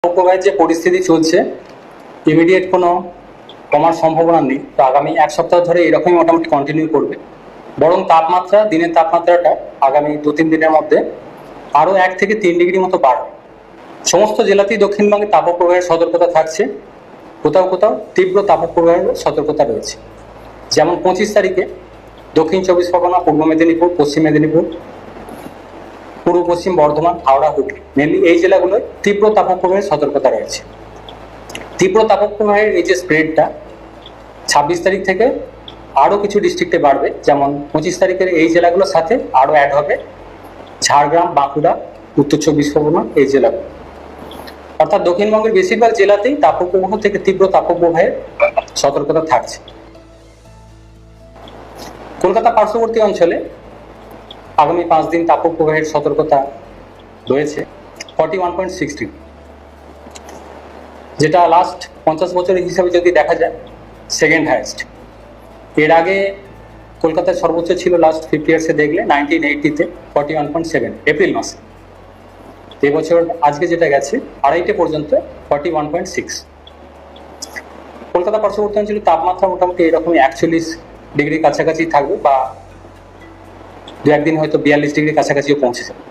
তাপপ্রবাহের যে পরিস্থিতি চলছে, ইমিডিয়েট কোনো কমার সম্ভাবনা নেই। তো আগামী এক সপ্তাহ ধরে এরকমই মোটামুটি কন্টিনিউ করবে। বরং তাপমাত্রা, দিনের তাপমাত্রাটা আগামী 2-3 দিনের মধ্যে আরও 1 থেকে 3 ডিগ্রি মতো বাড়বে। সমস্ত জেলাতেই দক্ষিণবঙ্গে তাপপ্রবাহের সতর্কতা থাকছে। কোথাও কোথাও তীব্র তাপপ্রবাহের সতর্কতা রয়েছে। যেমন 25 তারিখে দক্ষিণ 24 পরগনা, পূর্ব মেদিনীপুর, পশ্চিম মেদিনীপুর, পূর্ব পশ্চিম বর্ধমান, হাওড়া, হুগলি, মেনলি এই জেলাগুলোয় তীব্র তাপপ্রবাহের সতর্কতা রয়েছে। তীব্র তাপপ্রবাহের এই যে স্প্রেডটা 26 তারিখ থেকে আরও কিছু ডিস্ট্রিক্টে বাড়বে। যেমন 25 তারিখের এই জেলাগুলোর সাথে আরও অ্যাড হবে ঝাড়গ্রাম, বাঁকুড়া, উত্তর 24 পরগনা, এই জেলাগুলো। অর্থাৎ দক্ষিণবঙ্গের বেশিরভাগ জেলাতেই তাপপ্রবাহ থেকে তীব্র তাপপ্রবাহের সতর্কতা থাকছে। কলকাতা পার্শ্ববর্তী অঞ্চলে আগামী 5 দিন তাপপ্রবাহের সতর্কতা রয়েছে 41.6 ডিগ্রি, যেটা লাস্ট 50 বছরের হিসাবে যদি দেখা যায় সেকেন্ড হাইয়েস্ট। এর আগে কলকাতার সর্বোচ্চ ছিল লাস্ট 50 ইয়ার্সে দেখলে 1980-তে 41.7 এপ্রিল মাসে। এবছর আজকে যেটা গেছে 2.5 পর্যন্ত 41.6। কলকাতা পার্শ্ববর্তী অঞ্চলের তাপমাত্রা মোটামুটি এরকমই 41 ডিগ্রির কাছাকাছি থাকবে, বা 2-1 দিন হয়তো 42 ডিগ্রির কাছাকাছিও পৌঁছে যাবে।